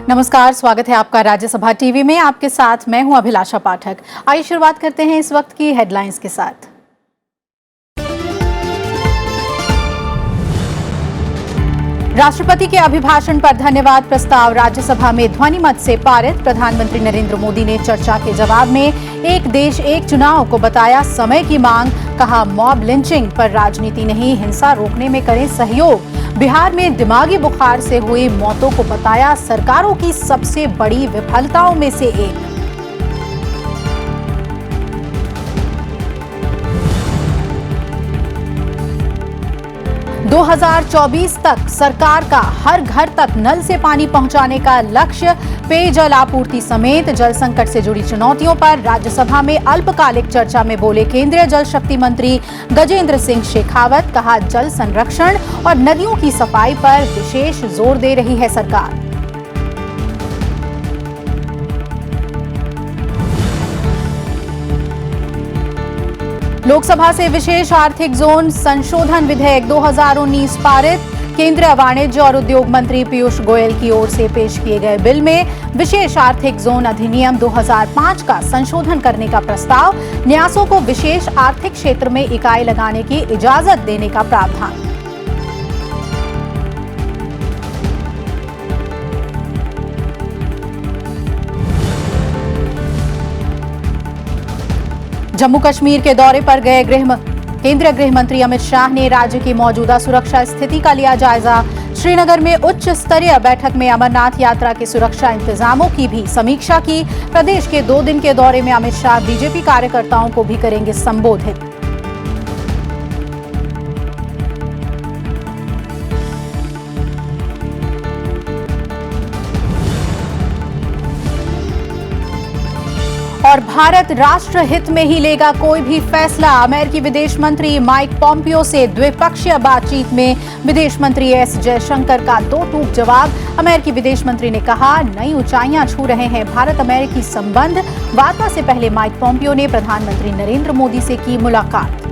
नमस्कार, स्वागत है आपका राज्यसभा टीवी में। आपके साथ मैं हूं अभिलाषा पाठक। आइए शुरुआत करते हैं इस वक्त की हेडलाइंस के साथ। राष्ट्रपति के अभिभाषण पर धन्यवाद प्रस्ताव राज्यसभा में ध्वनिमत से पारित। प्रधानमंत्री नरेंद्र मोदी ने चर्चा के जवाब में एक देश एक चुनाव को बताया समय की मांग। कहा, मॉब लिंचिंग पर राजनीति नहीं, हिंसा रोकने में करें सहयोग। बिहार में दिमागी बुखार से हुई मौतों को बताया सरकारों की सबसे बड़ी विफलताओं में से एक। – 2024 तक सरकार का हर घर तक नल से पानी पहुंचाने का लक्ष्य। पेयजल आपूर्ति समेत जल संकट से जुड़ी चुनौतियों पर राज्यसभा में अल्पकालिक चर्चा में बोले केंद्रीय जल शक्ति मंत्री गजेंद्र सिंह शेखावत। कहा, जल संरक्षण और नदियों की सफाई पर विशेष जोर दे रही है सरकार। लोकसभा से विशेष आर्थिक जोन संशोधन विधेयक 2019 पारित। केंद्रीय वाणिज्य और उद्योग मंत्री पीयूष गोयल की ओर से पेश किए गए बिल में विशेष आर्थिक जोन अधिनियम 2005 का संशोधन करने का प्रस्ताव। न्यासों को विशेष आर्थिक क्षेत्र में इकाई लगाने की इजाजत देने का प्रावधान। जम्मू कश्मीर के दौरे पर गए केंद्रीय गृह मंत्री अमित शाह ने राज्य की मौजूदा सुरक्षा स्थिति का लिया जायजा। श्रीनगर में उच्च स्तरीय बैठक में अमरनाथ यात्रा के सुरक्षा इंतजामों की भी समीक्षा की। प्रदेश के 2 दिन के दौरे में अमित शाह बीजेपी कार्यकर्ताओं को भी करेंगे संबोधित। और भारत राष्ट्र हित में ही लेगा कोई भी फैसला। अमेरिकी विदेश मंत्री माइक पॉम्पियो से द्विपक्षीय बातचीत में विदेश मंत्री एस जयशंकर का 2 टूक जवाब। अमेरिकी विदेश मंत्री ने कहा, नई ऊंचाइयां छू रहे हैं भारत अमेरिकी संबंध। वार्ता से पहले माइक पॉम्पियो ने प्रधानमंत्री नरेंद्र मोदी से की मुलाकात।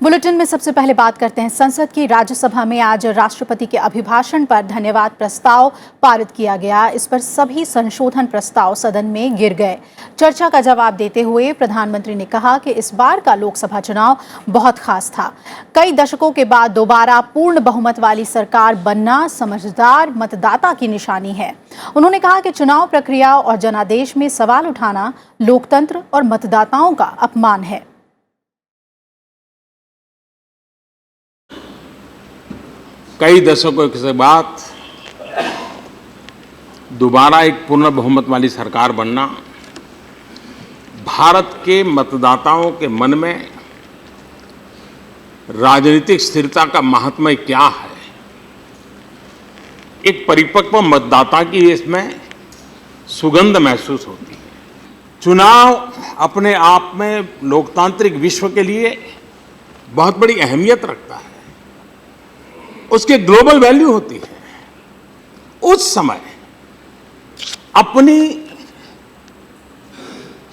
बुलेटिन में सबसे पहले बात करते हैं संसद की। राज्यसभा में आज राष्ट्रपति के अभिभाषण पर धन्यवाद प्रस्ताव पारित किया गया। इस पर सभी संशोधन प्रस्ताव सदन में गिर गए। चर्चा का जवाब देते हुए प्रधानमंत्री ने कहा कि इस बार का लोकसभा चुनाव बहुत खास था। कई दशकों के बाद दोबारा पूर्ण बहुमत वाली सरकार बनना समझदार मतदाता की निशानी है। उन्होंने कहा कि चुनाव प्रक्रिया और जनादेश में सवाल उठाना लोकतंत्र और मतदाताओं का अपमान है। कई दशकों के बाद दोबारा एक पूर्ण बहुमत वाली सरकार बनना भारत के मतदाताओं के मन में राजनीतिक स्थिरता का महात्म्य क्या है, एक परिपक्व मतदाता की इसमें सुगंध महसूस होती है। चुनाव अपने आप में लोकतांत्रिक विश्व के लिए बहुत बड़ी अहमियत रखता है, उसके ग्लोबल वैल्यू होती है। उस समय अपनी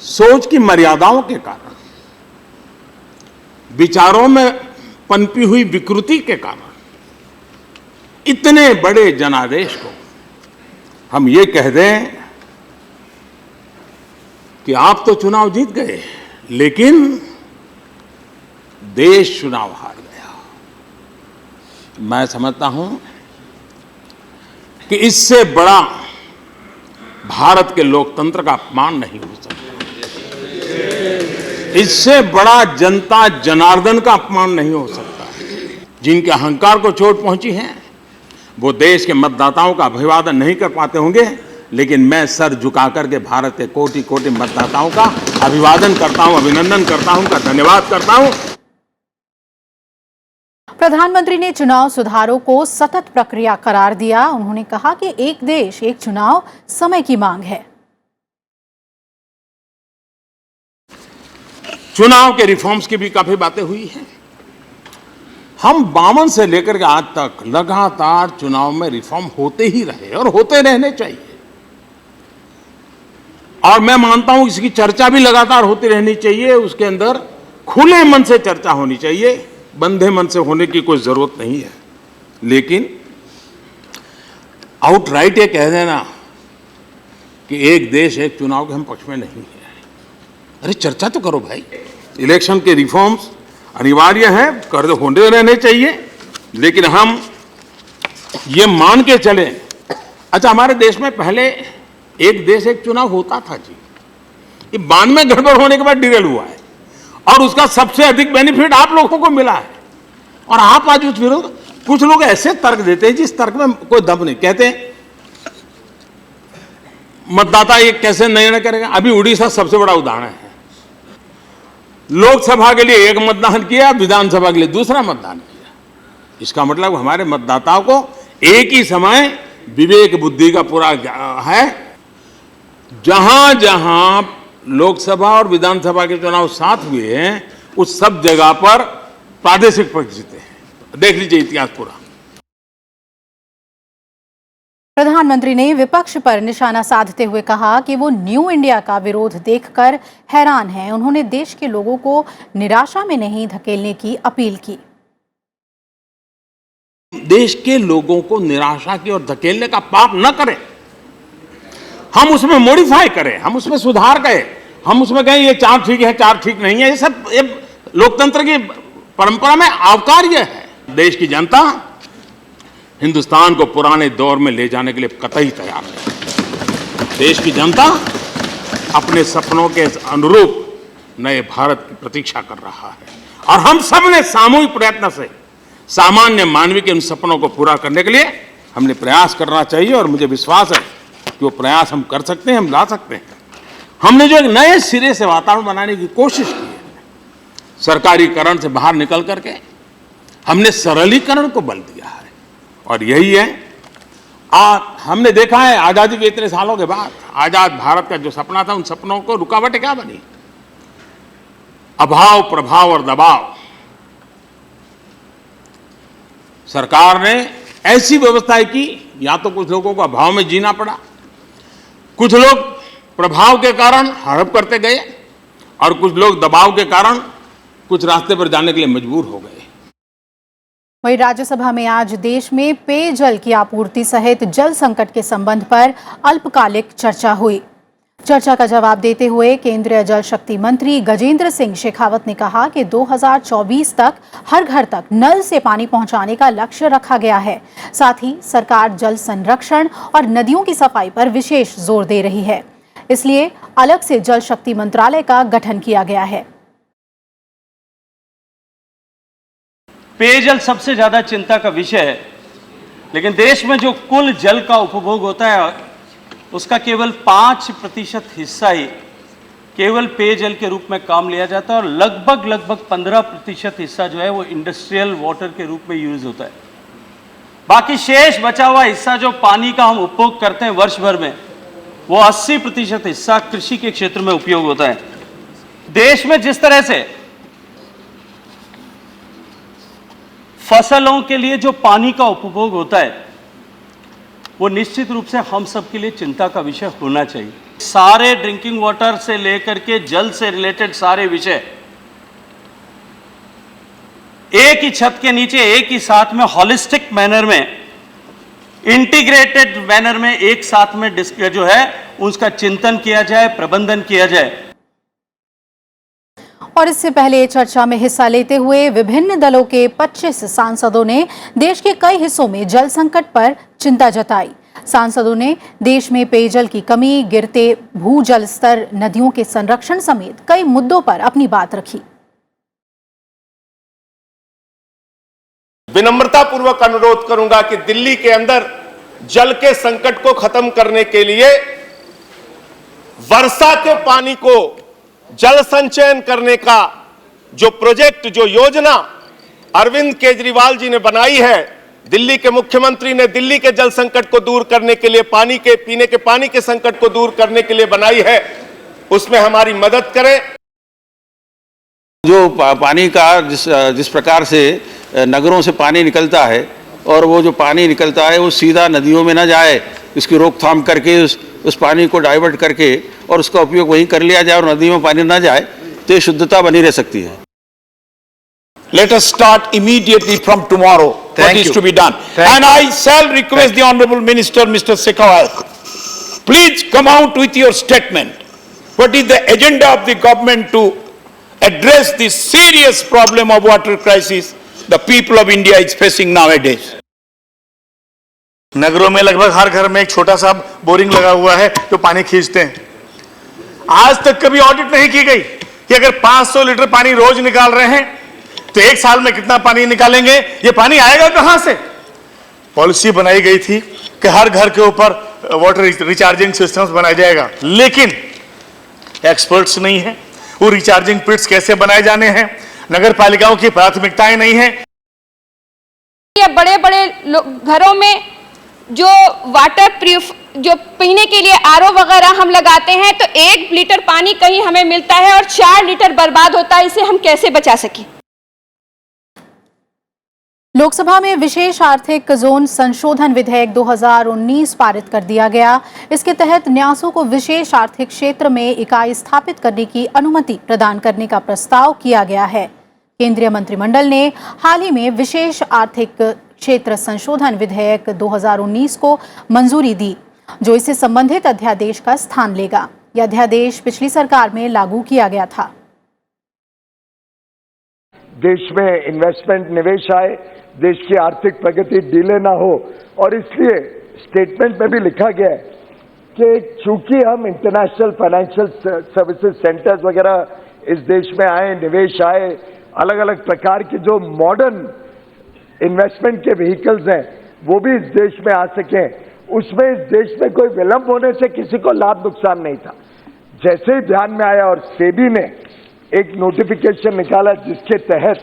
सोच की मर्यादाओं के कारण, विचारों में पनपी हुई विकृति के कारण इतने बड़े जनादेश को हम ये कह दें कि आप तो चुनाव जीत गए, लेकिन देश चुनाव हार गया। मैं समझता हूं कि इससे बड़ा भारत के लोकतंत्र का अपमान नहीं हो सकता, इससे बड़ा जनता जनार्दन का अपमान नहीं हो सकता। जिनके अहंकार को चोट पहुंची है वो देश के मतदाताओं का अभिवादन नहीं कर पाते होंगे, लेकिन मैं सर झुका करके भारत के कोटि कोटि मतदाताओं का अभिवादन करता हूं, अभिनंदन करता हूं, उनका धन्यवाद करता हूं। प्रधानमंत्री ने चुनाव सुधारों को सतत प्रक्रिया करार दिया। उन्होंने कहा कि एक देश एक चुनाव समय की मांग है। चुनाव के रिफॉर्म्स की भी काफी बातें हुई हैं। हम 52 से लेकर के आज तक लगातार चुनाव में रिफॉर्म होते ही रहे और होते रहने चाहिए। और मैं मानता हूं इसकी चर्चा भी लगातार होती रहनी चाहिए, उसके अंदर खुले मन से चर्चा होनी चाहिए, बंधे मन से होने की कोई जरूरत नहीं है। लेकिन आउटराइट ये कह देना कि एक देश एक चुनाव के हम पक्ष में नहीं है, अरे चर्चा तो करो भाई। इलेक्शन के रिफॉर्म्स अनिवार्य है, कर होने रहने चाहिए, लेकिन हम ये मान के चले। अच्छा, हमारे देश में पहले एक देश एक चुनाव होता था जी, ये 92 में गड़बड़ होने के बाद डिरेल हुआ है, और उसका सबसे अधिक बेनिफिट आप लोगों को मिला है। और आप आज उस विरोध, कुछ लोग ऐसे तर्क देते हैं जिस तर्क में कोई दम नहीं। कहते हैं मतदाता ये कैसे निर्णय करेगा। अभी उड़ीसा सबसे बड़ा उदाहरण है, लोकसभा के लिए एक मतदान किया, विधानसभा के लिए दूसरा मतदान किया। इसका मतलब हमारे मतदाताओं को एक ही समय विवेक बुद्धि का पूरा है। जहां जहां लोकसभा और विधानसभा के चुनाव साथ हुए हैं, उस सब जगह पर प्रादेशिक पक्ष जीते हैं। देख लीजिए इतिहास पूरा। प्रधानमंत्री ने विपक्ष पर निशाना साधते हुए कहा कि वो न्यू इंडिया का विरोध देखकर हैरान हैं। उन्होंने देश के लोगों को निराशा में नहीं धकेलने की अपील की। देश के लोगों को निराशा की और धकेलने का पाप न करें, हम उसमें मॉडिफाई करें, हम उसमें सुधार करें, हम उसमें कहें ये चार ठीक है, चार ठीक नहीं है। ये सब ये लोकतंत्र की परंपरा में आवकार्य है। देश की जनता हिंदुस्तान को पुराने दौर में ले जाने के लिए कतई तैयार है। देश की जनता अपने सपनों के अनुरूप नए भारत की प्रतीक्षा कर रहा है, और हम सब ने सामूहिक प्रयत्न से सामान्य मानवीय के उन सपनों को पूरा करने के लिए हमने प्रयास करना चाहिए। और मुझे विश्वास है कि वो प्रयास हम कर सकते हैं, हम ला सकते हैं। हमने जो एक नए सिरे से वातावरण बनाने की कोशिश की है, सरकारीकरण से बाहर निकल करके हमने सरलीकरण को बल दिया है, और यही है हमने देखा है आजादी के इतने सालों के बाद आजाद भारत का जो सपना था, उन सपनों को रुकावटें क्या बनी? अभाव, प्रभाव और दबाव। सरकार ने ऐसी व्यवस्थाएं की, या तो कुछ लोगों को अभाव में जीना पड़ा, कुछ लोग प्रभाव के कारण हड़प करते गए, और कुछ लोग दबाव के कारण कुछ रास्ते पर जाने के लिए मजबूर हो गए। वहीं राज्यसभा में आज देश में पेयजल की आपूर्ति सहित जल संकट के संबंध पर अल्पकालिक चर्चा हुई। चर्चा का जवाब देते हुए केंद्रीय जल शक्ति मंत्री गजेंद्र सिंह शेखावत ने कहा कि 2024 तक हर घर तक नल से पानी पहुंचाने का लक्ष्य रखा गया है। साथ ही सरकार जल संरक्षण और नदियों की सफाई पर विशेष जोर दे रही है, इसलिए अलग से जल शक्ति मंत्रालय का गठन किया गया है। पेयजल सबसे ज्यादा चिंता का विषय है, लेकिन देश में जो कुल जल का उपभोग होता है उसका केवल 5% हिस्सा ही केवल पेयजल के रूप में काम लिया जाता है, और लगभग 15% हिस्सा जो है वो इंडस्ट्रियल वाटर के रूप में यूज होता है। बाकी शेष बचा हुआ हिस्सा जो पानी का हम उपभोग करते हैं वर्ष भर में, वो 80% हिस्सा कृषि के क्षेत्र में उपयोग होता है। देश में जिस तरह से फसलों के लिए जो पानी का उपभोग होता है, वो निश्चित रूप से हम सब के लिए चिंता का विषय होना चाहिए। सारे ड्रिंकिंग वाटर से लेकर के जल से रिलेटेड सारे विषय एक ही छत के नीचे, एक ही साथ में, हॉलिस्टिक मैनर में, इंटीग्रेटेड मैनर में एक साथ में जो है उसका चिंतन किया जाए, प्रबंधन किया जाए। और इससे पहले चर्चा में हिस्सा लेते हुए विभिन्न दलों के 25 सांसदों ने देश के कई हिस्सों में जल संकट पर चिंता जताई। सांसदों ने देश में पेयजल की कमी, गिरते भूजल स्तर, नदियों के संरक्षण समेत कई मुद्दों पर अपनी बात रखी। विनम्रता पूर्वक अनुरोध करूंगा कि दिल्ली के अंदर जल के संकट को खत्म करने के लिए वर्षा के पानी को जल संचयन करने का जो प्रोजेक्ट, जो योजना अरविंद केजरीवाल जी ने बनाई है, दिल्ली के मुख्यमंत्री ने दिल्ली के जल संकट को दूर करने के लिए, पानी के पीने के पानी के संकट को दूर करने के लिए बनाई है, उसमें हमारी मदद करें। जो पानी का जिस प्रकार से नगरों से पानी निकलता है, और वो जो पानी निकलता है वो सीधा नदियों में ना जाए, इसकी रोकथाम करके उस पानी को डाइवर्ट करके और उसका उपयोग वहीं कर लिया जाए और नदी में पानी ना जाए तो ये शुद्धता बनी रह सकती है। Let us start immediately from tomorrow what is to be done. And I shall request the Honorable Minister, Mr. Shekhawat, please come out with your statement. What is the agenda of the government to address this serious problem of water crisis the people of India is facing nowadays? नगरों में लगभग हर घर में एक छोटा सा boring लगा हुआ है जो पानी खींचते हैं। आज तक कभी ऑडिट नहीं की गई कि अगर 500 लीटर पानी रोज निकाल रहे हैं तो एक साल में कितना पानी निकालेंगे, ये पानी आएगा कहां से? पॉलिसी बनाई गई थी कि हर घर के ऊपर वाटर रिचार्जिंग सिस्टम्स बनाया जाएगा, लेकिन एक्सपर्ट्स नहीं है। वो रिचार्जिंग पिट्स कैसे बनाए जाने हैं, नगर पालिकाओं की प्राथमिकताएं नहीं है। ये बड़े बड़े घरों में जो वाटर प्रूफ जो पीने के लिए आरओ वगैरह हम लगाते हैं तो 1 लीटर पानी कहीं हमें मिलता है और 4 लीटर बर्बाद होता है। इसे हम कैसे बचा सकें? लोकसभा में विशेष आर्थिक जोन संशोधन विधेयक 2019 पारित कर दिया गया। इसके तहत न्यासों को विशेष आर्थिक क्षेत्र में इकाई स्थापित करने की अनुमति प्रदान करने का प्रस्ताव किया गया है। केंद्रीय मंत्रिमंडल ने हाल ही में विशेष आर्थिक क्षेत्र संशोधन विधेयक 2019 को मंजूरी दी, जो इससे संबंधित अध्यादेश का स्थान लेगा। यह अध्यादेश पिछली सरकार में लागू किया गया था। देश में इन्वेस्टमेंट निवेश आए, देश की आर्थिक प्रगति डिले ना हो, और इसलिए स्टेटमेंट में भी लिखा गया है कि चूंकि हम इंटरनेशनल फाइनेंशियल सर्विसेज सेंटर्स वगैरह इस देश में आए, निवेश आए, अलग अलग प्रकार के जो मॉडर्न इन्वेस्टमेंट के व्हीकल्स हैं वो भी इस देश में आ सकें, उसमें इस देश में कोई विलंब होने से किसी को लाभ नुकसान नहीं था। जैसे ही ध्यान में आया और सेबी ने एक नोटिफिकेशन निकाला जिसके तहत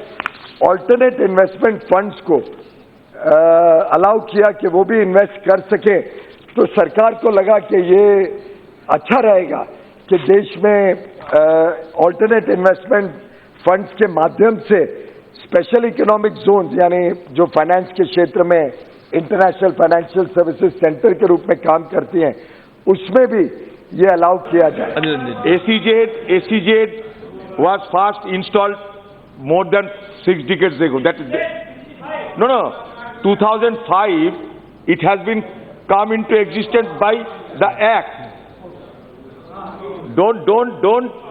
ऑल्टरनेट इन्वेस्टमेंट फंड्स को अलाउ किया कि वो भी इन्वेस्ट कर सके, तो सरकार को लगा कि ये अच्छा रहेगा कि देश में ऑल्टरनेट इन्वेस्टमेंट फंड्स के माध्यम से स्पेशल इकोनॉमिक जोन्स यानी जो फाइनेंस के क्षेत्र में इंटरनेशनल फाइनेंशियल सर्विसेज सेंटर के रूप में काम करती हैं, उसमें भी ये अलाउ किया जाए। ACZ was first installed more than 6 decades ago. That is no 2005 it has been come into existence by the act. Don't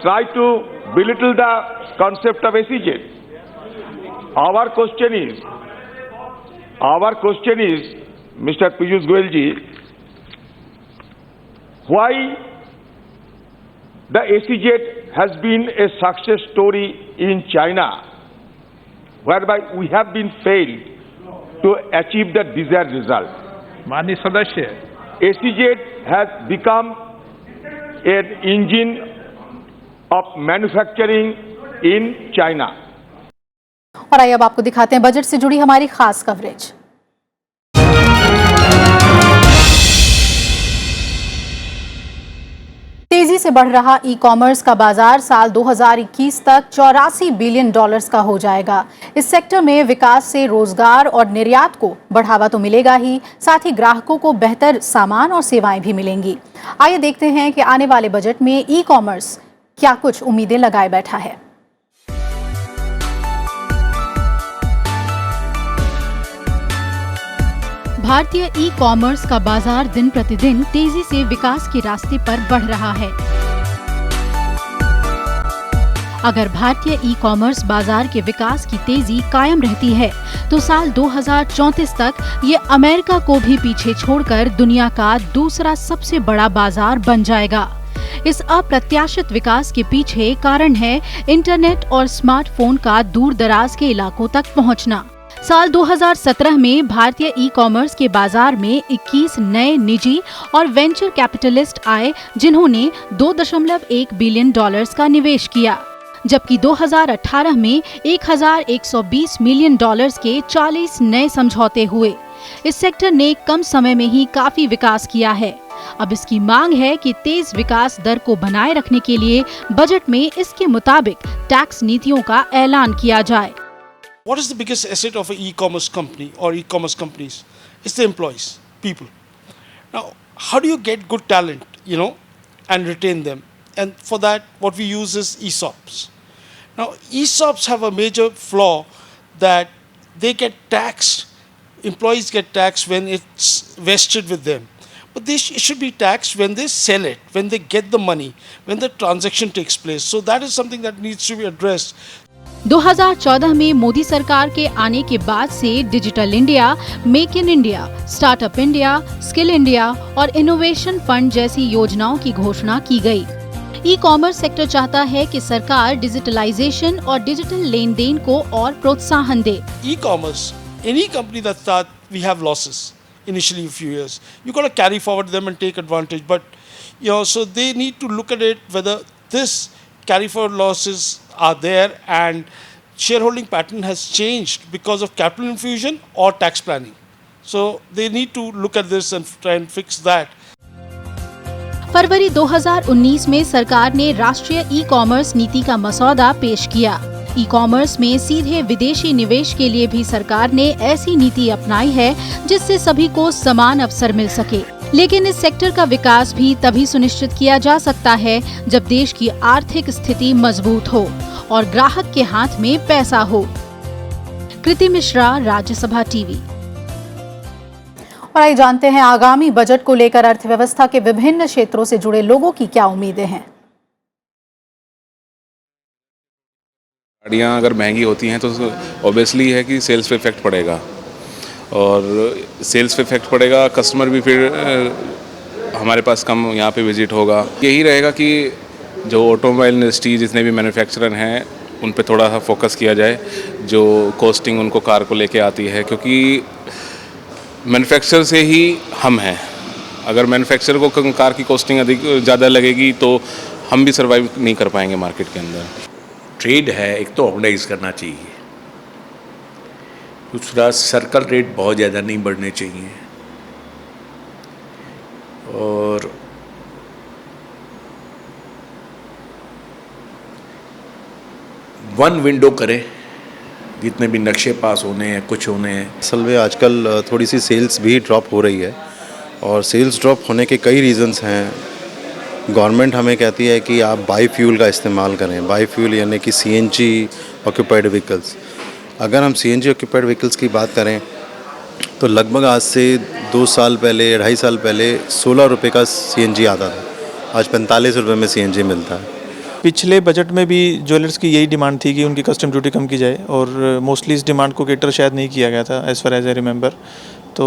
try to belittle the concept of ACZ. Our question is Mr. Piyush Goyal ji, why the ACZ has been a success story in China, whereby we have been failed to achieve the desired result. माननीय सदस्य, ACZ has become an engine of manufacturing in China. और आइए अब आपको दिखाते हैं budget से जुड़ी हमारी खास कवरेज। तेजी से बढ़ रहा ई कॉमर्स का बाजार साल 2021 तक $84 बिलियन का हो जाएगा। इस सेक्टर में विकास से रोजगार और निर्यात को बढ़ावा तो मिलेगा ही, साथ ही ग्राहकों को बेहतर सामान और सेवाएं भी मिलेंगी। आइए देखते हैं कि आने वाले बजट में ई कॉमर्स क्या कुछ उम्मीदें लगाए बैठा है। भारतीय ई कॉमर्स का बाजार दिन प्रतिदिन तेजी से विकास के रास्ते पर बढ़ रहा है। अगर भारतीय ई कॉमर्स बाजार के विकास की तेजी कायम रहती है तो साल 2034 तक ये अमेरिका को भी पीछे छोड़कर दुनिया का दूसरा सबसे बड़ा बाजार बन जाएगा। इस अप्रत्याशित विकास के पीछे कारण है इंटरनेट और स्मार्टफोन का दूर दराज के इलाकों तक पहुंचना। साल 2017 में भारतीय ई कॉमर्स के बाजार में 21 नए निजी और वेंचर कैपिटलिस्ट आए जिन्होंने $2.1 बिलियन का निवेश किया, जबकि 2018 में $1,120 मिलियन के 40 नए समझौते हुए। इस सेक्टर ने कम समय में ही काफी विकास किया है। अब इसकी मांग है कि तेज विकास दर को बनाए रखने के लिए बजट में इसके मुताबिक टैक्स नीतियों का ऐलान किया जाए। What is the biggest asset of an e-commerce company or e-commerce companies? It's the employees, people. Now, how do you get good talent, and retain them. And for that, what we use is ESOPs. Now, ESOPs have a major flaw that they get taxed, employees get taxed when it's vested with them. But it should be taxed when they sell it, when they get the money, when the transaction takes place. So that is something that needs to be addressed. 2014 में मोदी सरकार के आने के बाद से digital India, make in India, startup India, skill India और innovation fund जैसी योजनाओं की घोषणा की गई। ई कॉमर्स सेक्टर चाहता है कि सरकार डिजिटलाइजेशन और डिजिटल लेन देन को और प्रोत्साहन दे। E-commerce, any company that start, we have losses initially a few years. You got to carry forward them and take advantage. But so they need to look at it whether this carry forward losses are there and shareholding pattern has changed because of capital infusion or tax planning. So they need to look at this and try and fix that. फरवरी 2019 में सरकार ने राष्ट्रीय e commerce नीति का मसौदा पेश किया। E commerce में सीधे विदेशी निवेश के लिए भी सरकार ने ऐसी नीति अपनाई है जिससे सभी को समान अवसर मिल सके। लेकिन इस सेक्टर का विकास भी तभी सुनिश्चित किया जा सकता है जब देश की आर्थिक स्थिति मजबूत हो और ग्राहक के हाथ में पैसा हो। कृति मिश्रा, राज्यसभा टीवी। और आइए जानते हैं आगामी बजट को लेकर अर्थव्यवस्था के विभिन्न क्षेत्रों से जुड़े लोगों की क्या उम्मीदें हैं। गाड़ियाँ अगर महंगी होती हैं तो ऑब्वियसली है कि सेल्स पे इफेक्ट पड़ेगा और सेल्स पे इफेक्ट पड़ेगा, कस्टमर भी फिर हमारे पास कम यहाँ पे विजिट होगा। यही रहेगा कि जो ऑटोमोबाइल इंडस्ट्री जितने भी मैन्युफैक्चरर हैं उन पे थोड़ा सा फोकस किया जाए, जो कॉस्टिंग उनको कार को लेके आती है, क्योंकि मैन्युफैक्चरर से ही हम हैं। अगर मैन्युफैक्चरर को कार की कॉस्टिंग अधिक ज़्यादा लगेगी तो हम भी सर्वाइव नहीं कर पाएंगे मार्केट के अंदर। ट्रेड है एक तो ऑर्गेनाइज करना चाहिए, दूसरा सर्कल रेट बहुत ज़्यादा नहीं बढ़ने चाहिए और वन विंडो करें, जितने भी नक्शे पास होने हैं कुछ होने हैं। असल में आजकल थोड़ी सी सेल्स भी ड्रॉप हो रही है और सेल्स ड्रॉप होने के कई रीज़न्स हैं। गवर्नमेंट हमें कहती है कि आप बाई फ्यूल का इस्तेमाल करें। बाई फ्यूल यानी कि CNG ऑक्यूपाइड व्हीकल्स। अगर हम CNG ऑक्यूपाइड व्हीकल्स की बात करें तो लगभग आज से 2 साल पहले, 2.5 साल पहले 16 रुपये का CNG आता था, आज 45 रुपये में CNG मिलता है। पिछले बजट में भी ज्वेलर्स की यही डिमांड थी कि उनकी कस्टम ड्यूटी कम की जाए और मोस्टली इस डिमांड को केटर शायद नहीं किया गया था as far as I remember. तो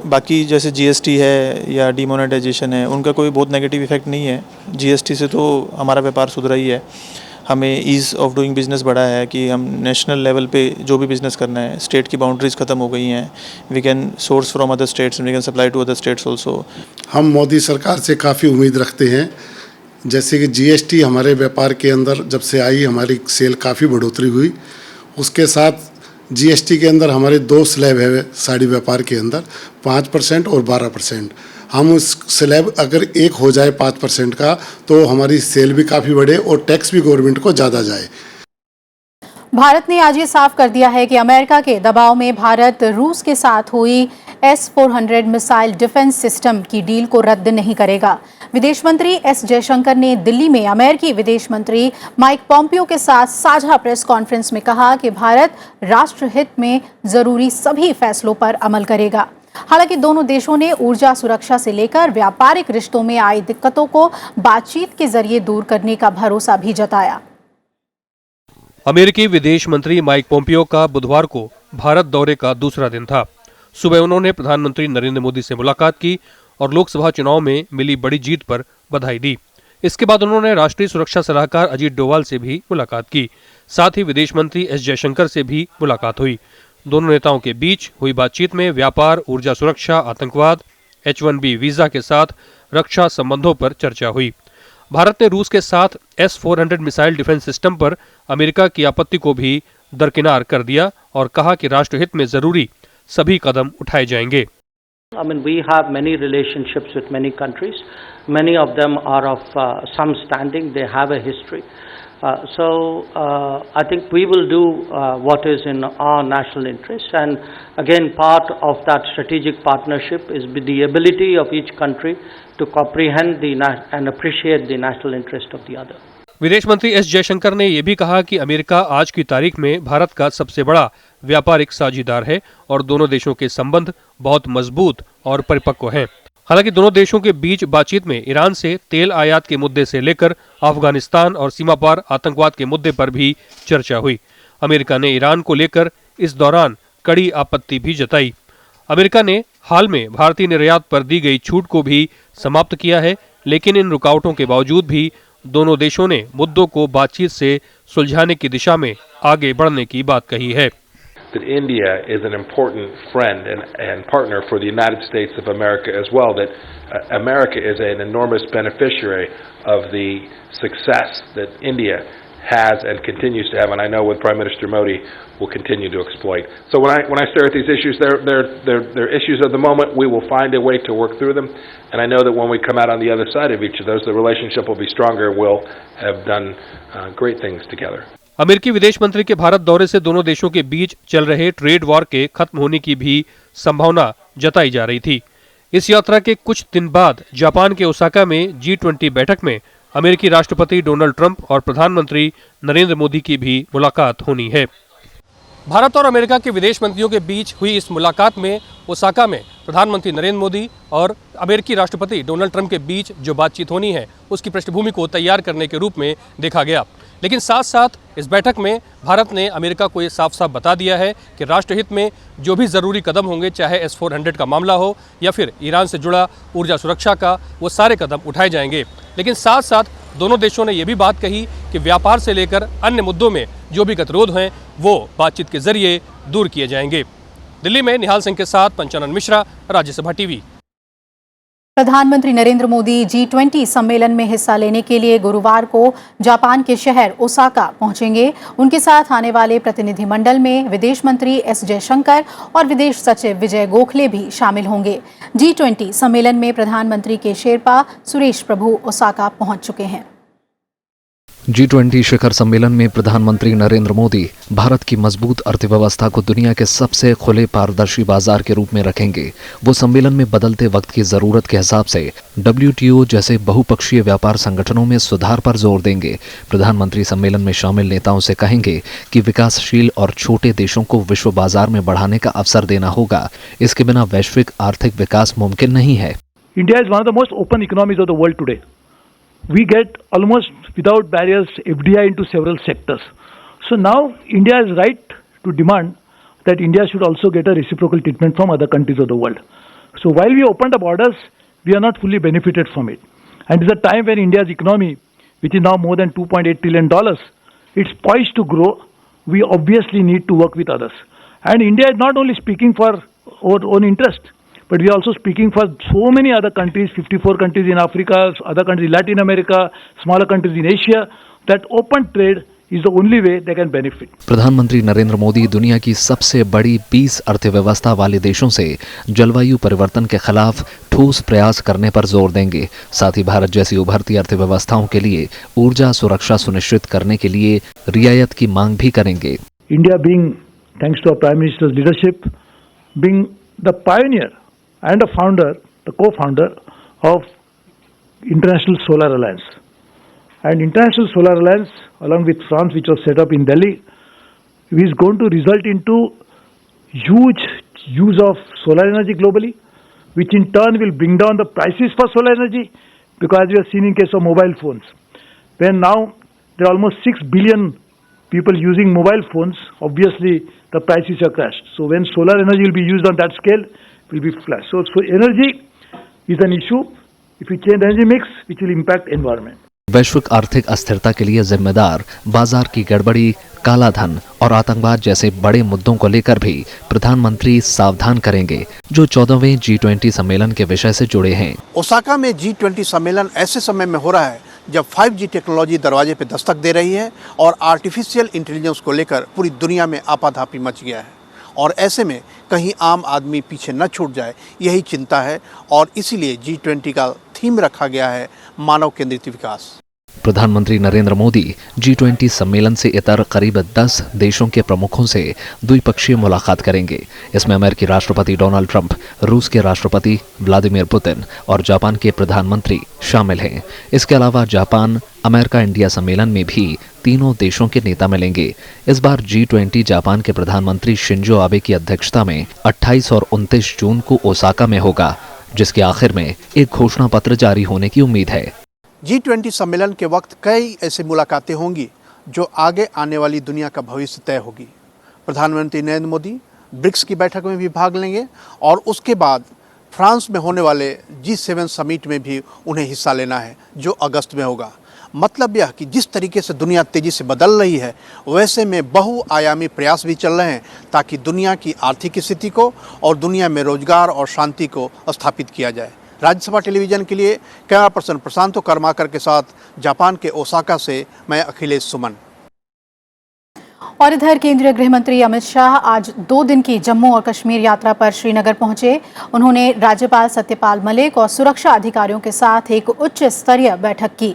बाकी जैसे GST है या डिमोनेटाइजेशन है, उनका कोई बहुत नेगेटिव इफेक्ट नहीं है। GST से तो हमारा व्यापार सुधरा ही है, हमें ईज़ ऑफ डूइंग बिज़नेस बढ़ा है कि हम नेशनल लेवल पे जो भी बिज़नेस करना है, स्टेट की बाउंड्रीज़ ख़त्म हो गई हैं, we can source from other states, we can supply to other states also. हम मोदी सरकार से काफ़ी उम्मीद रखते हैं, जैसे कि GST हमारे व्यापार के अंदर जब से आई हमारी सेल काफ़ी बढ़ोतरी हुई। उसके साथ GST के अंदर हमारे 2 स्लैब है साड़ी व्यापार के अंदर, 5% और 12%। हम उस स्लैब अगर एक हो जाए 5% का तो हमारी सेल भी काफ़ी बढ़े और टैक्स भी गवर्नमेंट को ज़्यादा जाए। भारत ने आज ये साफ कर दिया है कि अमेरिका के दबाव में भारत रूस के साथ हुई S-400 मिसाइल डिफेंस सिस्टम की डील को रद्द नहीं करेगा। विदेश मंत्री S जयशंकर ने दिल्ली में अमेरिकी विदेश मंत्री माइक पॉम्पियो के साथ साझा प्रेस कॉन्फ्रेंस में कहा कि भारत राष्ट्रहित में जरूरी सभी फैसलों पर अमल करेगा। हालांकि दोनों देशों ने ऊर्जा सुरक्षा से लेकर व्यापारिक रिश्तों में आई दिक्कतों को बातचीत के जरिए दूर करने का भरोसा भी जताया। अमेरिकी विदेश मंत्री माइक पोम्पियो का बुधवार को भारत दौरे का दूसरा दिन था। सुबह उन्होंने प्रधानमंत्री नरेंद्र मोदी से मुलाकात की और लोकसभा चुनाव में मिली बड़ी जीत पर बधाई दी। इसके बाद उन्होंने राष्ट्रीय सुरक्षा सलाहकार अजीत डोवाल से भी मुलाकात की। साथ ही विदेश मंत्री S जयशंकर से भी मुलाकात हुई। दोनों नेताओं के बीच हुई बातचीत में व्यापार, ऊर्जा सुरक्षा, आतंकवाद, H-1B वीजा के साथ रक्षा संबंधों पर चर्चा हुई। भारत ने रूस के साथ S-400 मिसाइल डिफेंस सिस्टम पर अमेरिका की आपत्ति को भी दरकिनार कर दिया और कहा कि राष्ट्रहित में जरूरी सभी कदम उठाए जाएंगे। I mean, we have many relationships with many countries. Many of them are of some standing. They have a history. I think we will do what is in our national interest, and again part of that strategic partnership is the ability of each country to comprehend and appreciate the national interest of the other. विदेश मंत्री S Jaishankar ने यह भी कहा कि America आज की तारीख में भारत का सबसे बड़ा व्यापारिक साझीदार है और दोनों देशों के संबंध बहुत मजबूत और परिपक्व हैं। हालांकि दोनों देशों के बीच बातचीत में ईरान से तेल आयात के मुद्दे से लेकर अफगानिस्तान और सीमा पार आतंकवाद के मुद्दे पर भी चर्चा हुई। अमेरिका ने ईरान को लेकर इस दौरान कड़ी आपत्ति भी जताई। अमेरिका ने हाल में भारतीय निर्यात पर दी गई छूट को भी समाप्त किया है, लेकिन इन रुकावटों के बावजूद भी दोनों देशों ने मुद्दों को बातचीत से सुलझाने की दिशा में आगे बढ़ने की बात कही है। That India is an important friend and partner for the United States of America as well, that America is an enormous beneficiary of the success that India has and continues to have, and I know with Prime Minister Modi will continue to exploit. So when I stare at these issues, they're issues of the moment. We will find a way to work through them, and I know that when we come out on the other side of each of those, the relationship will be stronger. We'll have done great things together. अमेरिकी विदेश मंत्री के भारत दौरे से दोनों देशों के बीच चल रहे ट्रेड वॉर के खत्म होने की भी संभावना जताई जा रही थी। इस यात्रा के कुछ दिन बाद जापान के ओसाका में G20 बैठक में अमेरिकी राष्ट्रपति डोनाल्ड ट्रंप और प्रधानमंत्री नरेंद्र मोदी की भी मुलाकात होनी है। भारत और अमेरिका के विदेश मंत्रियों के बीच हुई इस मुलाकात में ओसाका में प्रधानमंत्री नरेंद्र मोदी और अमेरिकी राष्ट्रपति डोनाल्ड ट्रंप के बीच जो बातचीत होनी है उसकी पृष्ठभूमि को तैयार करने के रूप में देखा गया। लेकिन साथ साथ इस बैठक में भारत ने अमेरिका को ये साफ साफ बता दिया है कि राष्ट्रहित में जो भी ज़रूरी कदम होंगे, चाहे S-400 का मामला हो या फिर ईरान से जुड़ा ऊर्जा सुरक्षा का, वो सारे कदम उठाए जाएंगे। लेकिन साथ साथ दोनों देशों ने ये भी बात कही कि व्यापार से लेकर अन्य मुद्दों में जो भी गतिरोध हैं वो बातचीत के जरिए दूर किए जाएंगे। दिल्ली में निहाल सिंह के साथ पंचानन मिश्रा, राज्यसभा टीवी। प्रधानमंत्री नरेंद्र मोदी G20 सम्मेलन में हिस्सा लेने के लिए गुरुवार को जापान के शहर ओसाका पहुंचेंगे। उनके साथ आने वाले प्रतिनिधिमंडल में विदेश मंत्री एस जयशंकर और विदेश सचिव विजय गोखले भी शामिल होंगे। G20 सम्मेलन में प्रधानमंत्री के शेरपा सुरेश प्रभु ओसाका पहुंच चुके हैं। G20 शिखर सम्मेलन में प्रधानमंत्री नरेंद्र मोदी भारत की मजबूत अर्थव्यवस्था को दुनिया के सबसे खुले पारदर्शी बाजार के रूप में रखेंगे। वो सम्मेलन में बदलते वक्त की जरूरत के हिसाब से WTO जैसे बहुपक्षीय व्यापार संगठनों में सुधार पर जोर देंगे। प्रधानमंत्री सम्मेलन में शामिल नेताओं से कहेंगे कि विकासशील और छोटे देशों को विश्व बाजार में बढ़ाने का अवसर देना होगा। इसके बिना वैश्विक आर्थिक विकास मुमकिन नहीं है। India is one of the most open economies of the world today. We get almost without barriers FDI into several sectors. So now India is right to demand that India should also get a reciprocal treatment from other countries of the world. So while we opened the borders, we are not fully benefited from it. And it's a time when India's economy, which is now more than $2.8 trillion, it's poised to grow. We obviously need to work with others. And India is not only speaking for our own interest, but we are also speaking for so many other countries, 54 countries in Africa, other countries in Latin America, smaller countries in Asia, that open trade is the only way they can benefit. प्रधानमंत्री नरेंद्र मोदी दुनिया की सबसे बड़ी 20 अर्थव्यवस्था वाले देशों से जलवायु परिवर्तन के खिलाफ ठोस प्रयास करने पर जोर देंगे। साथ ही भारत जैसी उभरती अर्थव्यवस्थाओं के लिए ऊर्जा सुरक्षा सुनिश्चित करने के लिए रियायत की मांग भी करेंगे। India being, thanks to our Prime Minister's leadership, being the pioneer and a founder, the co-founder of International Solar Alliance. And International Solar Alliance, along with France, which was set up in Delhi, is going to result into huge use of solar energy globally, which in turn will bring down the prices for solar energy, because we have seen in case of mobile phones, when now there are almost 6 billion people using mobile phones, obviously the prices are crashed. So when solar energy will be used on that scale, it will be flash. So energy is an issue. If we change the energy mix, which will impact environment. वैश्विक आर्थिक अस्थिरता के लिए जिम्मेदार बाजार की गड़बड़ी, काला धन और आतंकवाद जैसे बड़े मुद्दों को लेकर भी प्रधानमंत्री सावधान करेंगे, जो 14वें G20 सम्मेलन के विषय से जुड़े हैं। ओसाका में G20 सम्मेलन ऐसे समय में हो रहा है जब 5G टेक्नोलॉजी दरवाजे पे दस्तक दे रही है और आर्टिफिशियल इंटेलिजेंस को लेकर पूरी दुनिया में आपाधापी मच गया है, और ऐसे में कहीं आम आदमी पीछे न छूट जाए, यही चिंता है। और इसीलिए G20 का थीम रखा गया है मानव केंद्रित विकास। प्रधानमंत्री नरेंद्र मोदी G20 सम्मेलन से इतर करीब 10 देशों के प्रमुखों से द्विपक्षीय मुलाकात करेंगे। इसमें अमेरिकी राष्ट्रपति डोनाल्ड ट्रंप, रूस के राष्ट्रपति व्लादिमीर पुतिन और जापान के प्रधानमंत्री शामिल हैं। इसके अलावा जापान अमेरिका इंडिया सम्मेलन में भी तीनों देशों के नेता मिलेंगे। इस बार G20 जापान के प्रधानमंत्री शिंजो आबे की अध्यक्षता में 28 और 29 जून को ओसाका में होगा, जिसके आखिर में एक घोषणा पत्र जारी होने की उम्मीद है। G20 सम्मेलन के वक्त कई ऐसी मुलाकातें होंगी जो आगे आने वाली दुनिया का भविष्य तय होगी। प्रधानमंत्री नरेंद्र मोदी ब्रिक्स की बैठक में भी भाग लेंगे और उसके बाद फ्रांस में होने वाले G7 समिट में भी उन्हें हिस्सा लेना है, जो अगस्त में होगा। मतलब यह कि जिस तरीके से दुनिया तेजी से बदल रही है, वैसे में बहुआयामी प्रयास भी चल रहे हैं ताकि दुनिया की आर्थिक स्थिति को और दुनिया में रोजगार और शांति को स्थापित किया जाए। राज्यसभा टेलीविजन के लिए कैमरा पर्सन प्रशांतो कर्माकर के साथ जापान के ओसाका से मैं अखिलेश सुमन। और इधर केंद्रीय गृह मंत्री अमित शाह आज 2 दिन की जम्मू और कश्मीर यात्रा पर श्रीनगर पहुंचे। उन्होंने राज्यपाल सत्यपाल मलिक और सुरक्षा अधिकारियों के साथ एक उच्च स्तरीय बैठक की।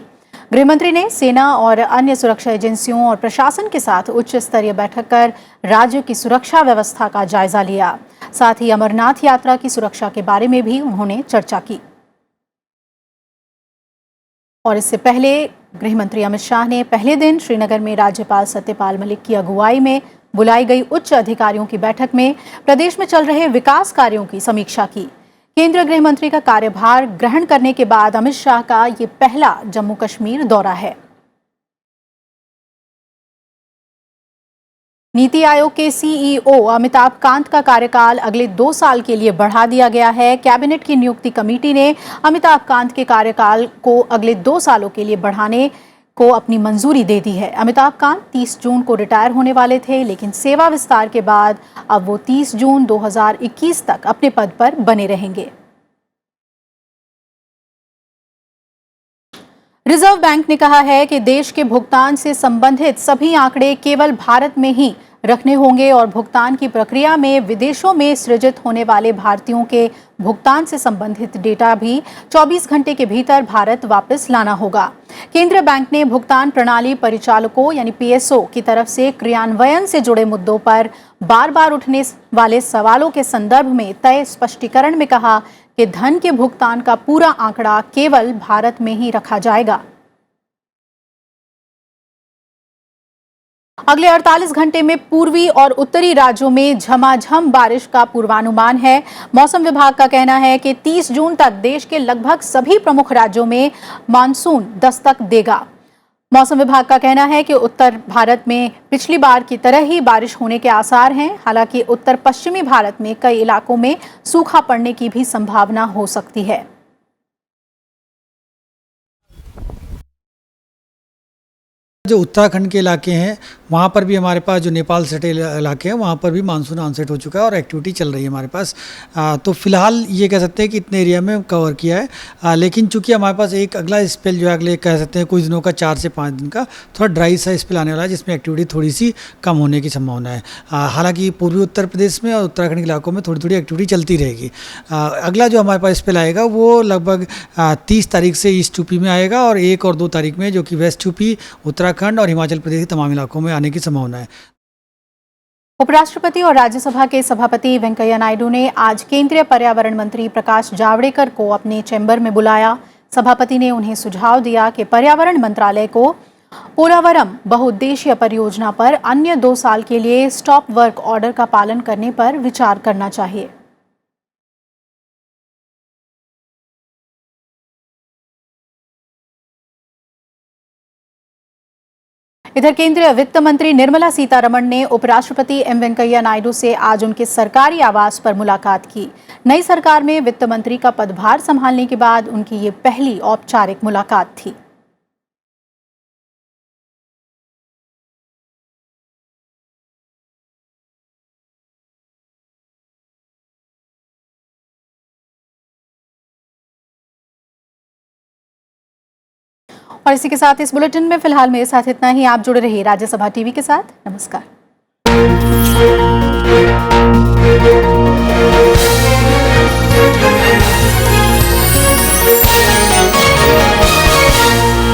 गृह मंत्री ने सेना और अन्य सुरक्षा एजेंसियों और प्रशासन के साथ उच्च स्तरीय बैठक कर राज्य की सुरक्षा व्यवस्था का जायजा लिया। साथ ही अमरनाथ यात्रा की सुरक्षा के बारे में भी उन्होंने चर्चा की। और इससे पहले गृह मंत्री अमित शाह ने पहले दिन श्रीनगर में राज्यपाल सत्यपाल मलिक की अगुवाई में बुलाई गई उच्च अधिकारियों की बैठक में प्रदेश में चल रहे विकास कार्यों की समीक्षा की। केंद्रीय गृह मंत्री का कार्यभार ग्रहण करने के बाद अमित शाह का ये पहला जम्मू कश्मीर दौरा है। नीति आयोग के सीईओ अमिताभ कांत का कार्यकाल अगले 2 साल के लिए बढ़ा दिया गया है। कैबिनेट की नियुक्ति कमेटी ने अमिताभ कांत के कार्यकाल को अगले 2 सालों के लिए बढ़ाने को अपनी मंजूरी दे दी है। अमिताभ कांत 30 जून को रिटायर होने वाले थे, लेकिन सेवा विस्तार के बाद अब वो 30 जून 2021 तक अपने पद पर बने रहेंगे। रिजर्व बैंक ने कहा है कि देश के भुगतान से संबंधित सभी आंकड़े केवल भारत में ही रखने होंगे और भुगतान की प्रक्रिया में विदेशों में सृजित होने वाले भारतीयों के भुगतान से संबंधित डेटा भी 24 घंटे के भीतर भारत वापस लाना होगा। केंद्रीय बैंक ने भुगतान प्रणाली परिचालकों यानी PSO की तरफ से क्रियान्वयन से जुड़े मुद्दों पर बार-बार उठने वाले सवालों के संदर्भ में तय स्पष्टीकरण में कहा कि धन के भुगतान का पूरा आंकड़ा केवल भारत में ही रखा जाएगा। अगले 48 घंटे में पूर्वी और उत्तरी राज्यों में झमाझम बारिश का पूर्वानुमान है। मौसम विभाग का कहना है कि 30 जून तक देश के लगभग सभी प्रमुख राज्यों में मानसून दस्तक देगा। मौसम विभाग का कहना है कि उत्तर भारत में पिछली बार की तरह ही बारिश होने के आसार हैं। हालांकि उत्तर पश्चिमी भारत में कई इलाकों में सूखा पड़ने की भी संभावना हो सकती है। जो उत्तराखंड के इलाके हैं वहाँ पर भी हमारे पास जो नेपाल सटे इलाके हैं वहाँ पर भी मानसून ऑनसेट हो चुका है और एक्टिविटी चल रही है हमारे पास। तो फिलहाल ये कह सकते हैं कि इतने एरिया में कवर किया है, लेकिन चूंकि हमारे पास एक अगला स्पेल जो है अगले कह सकते हैं कुछ दिनों का 4 से 5 दिन का थोड़ा ड्राई सा स्पेल आने वाला है, जिसमें एक्टिविटी थोड़ी सी कम होने की संभावना है। हालाँकि पूर्वी उत्तर प्रदेश में और उत्तराखंड के इलाकों में थोड़ी थोड़ी एक्टिविटी चलती रहेगी। अगला जो हमारे पास स्पेल आएगा वो लगभग 30 तारीख से ईस्ट यूपी में आएगा और 1 और 2 तारीख में जो कि वेस्ट यूपी, उत्तराखंड और हिमाचल प्रदेश के तमाम इलाकों में आने की संभावना है। उपराष्ट्रपति और राज्यसभा के सभापति वेंकैया नायडू ने आज केंद्रीय पर्यावरण मंत्री प्रकाश जावड़ेकर को अपने चैम्बर में बुलाया। सभापति ने उन्हें सुझाव दिया कि पर्यावरण मंत्रालय को पोलावरम बहुउद्देशीय परियोजना पर अन्य 2 साल के लिए स्टॉप वर्क ऑर्डर का पालन करने पर विचार करना चाहिए। इधर केंद्रीय वित्त मंत्री निर्मला सीतारमण ने उपराष्ट्रपति एम वेंकैया नायडू से आज उनके सरकारी आवास पर मुलाकात की। नई सरकार में वित्त मंत्री का पदभार संभालने के बाद उनकी ये पहली औपचारिक मुलाकात थी। और इसी के साथ इस बुलेटिन में फिलहाल मेरे साथ इतना ही। आप जुड़े रहिए राज्यसभा टीवी के साथ। नमस्कार।